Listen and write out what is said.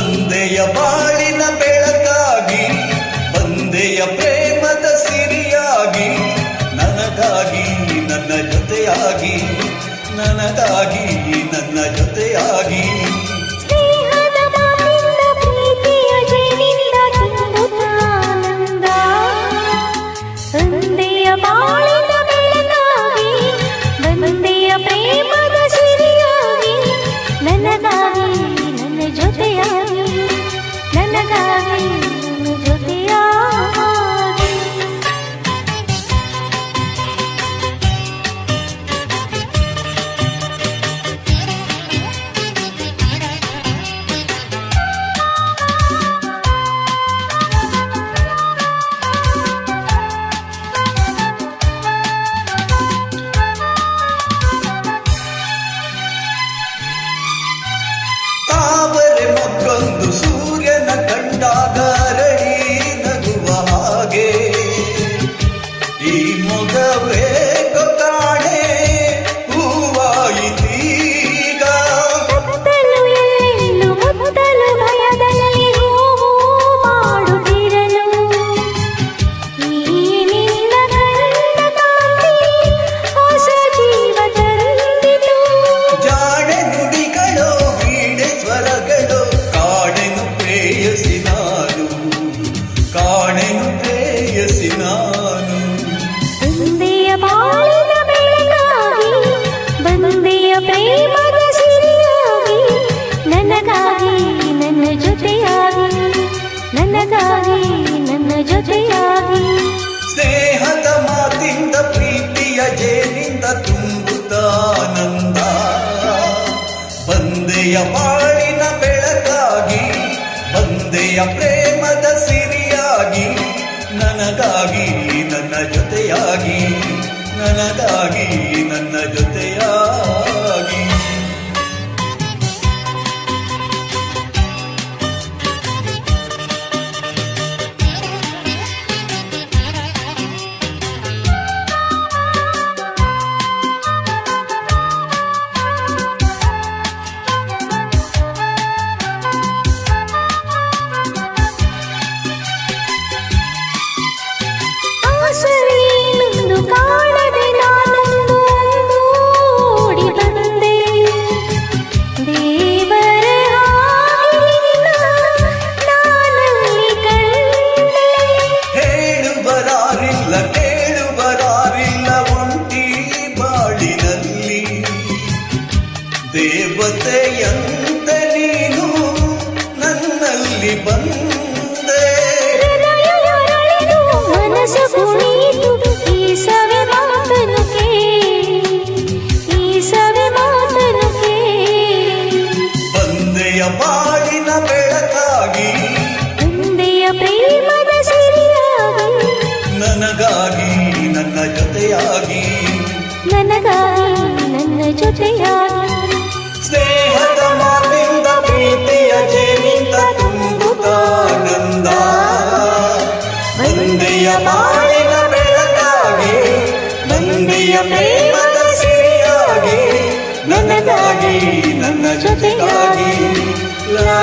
ಬಂದೆಯ ಬಾಳಿನ ಬೆಳಕಾಗಿ, ಬಂದೆಯ ಪ್ರೇಮದ ಸಿರಿಯಾಗಿ, ನನಗಾಗಿ ನನ್ನ ಜೊತೆಯಾಗಿ, ನನಗಾಗಿ ನನ್ನ ಜೊತೆಯಾಗಿ. ಮೊಗ್ಗೊಂದು ಸೂರ್ಯನ ಕಂಡಾಗ ಅರಳಿ ನಗುವ ಹಾಗೆ, ಈ ಮೊಗವೇ ಕಾಣೆ ಹೂವಾಯಿತೀಗ. ಜಾಣೆ ನುಡಿಗಳು ವೀಣೆ ಸ್ವರಗಳು, ಕಾಣೆನು ಪ್ರೇಯಸಿ ನಾನು, ಕಾಣೆನು ಪ್ರೇಯಸಿ ನಾನು. ಬಂದೆಯ ಬಾಳಿನ ಬೆಳಕಾಗಿ, ಬಂದೆಯ ಪ್ರೇಮದ ಸಿರಿಯಾಗಿ, ನನಗಾಗಿ ನನ್ನ ಜೊತೆಯಾಗಿ, ನನಗಾಗಿ ನನ್ನ ಜೊತೆಯಾಗಿ. ಸ್ನೇಹದ ಮಾತಿಂದ ಪ್ರೀತಿಯ ಜೇನಿಂದ ತುಂಬುತ್ತಾನಂದ, ಬಂದೆಯ ಬಾಳಿನ ಬೆಳಕಾಗಿ, ಬಂದೆಯ ಪ್ರೇಮದ ಸಿರಿಯಾಗಿ, ನನಗಾಗಿ ನನ್ನ ಜೊತೆಯಾಗಿ, ನನಗಾಗಿ ನನ್ನ ಜೊತೆಯಾಗಿ. ಸರಿಯೊಂದು ಕಾಣದೆ ನಾನೊಂದು ಓಡಿ ಬಂದೆ, ದೇವರ ಹಾಗೆಲ್ಲ ನಾನಲ್ಲಿ ಕಂಡೆ. ಹೇಳುವರಾರಿಲ್ಲ ಕೇಳುವರಾರಿಲ್ಲ ಒಂಟಿ ಬಾಳಿನಲ್ಲಿ, ದೇವತೆಯಂತ ನೀನು ನನ್ನಲ್ಲಿ ಬಂದೆ. ಮನಸ್ಸು ಕುಣಿತು ಈ ಸವಿ ಮಾತನು ಕೇಳಿ, ಈ ಸವಿ ಮಾತನು ಕೇಳಿ. ಬಂದೆಯ ಬಾಳಿನ ಬೆಳಕಾಗಿ, ಬಂದೆಯ ಪ್ರೇಮದ ಸಿರಿಯಾಗಿ, ನನಗಾಗಿ ನನ್ನ ಜೊತೆಯಾಗಿ, ನನಗಾಗಿ ನನ್ನ ಜೊತೆಯಾಗಿ. ಸ್ನೇಹದ ಮಾತಿಂದ ಪ್ರೀತಿಯ ಜೇನಿಂದ ತುಂಬುತ್ತಾನಂದ, ಬಂದೆಯ ಬಾಳಿನ ಬೆಳಕಾಗಿ, ಬಂದೆಯ ಪ್ರೇಮದ ಸಿರಿಯಾಗಿ, ನನಗಾಗಿ ನನ್ನ ಜೊತೆಗಾಗಿ. ಲಾ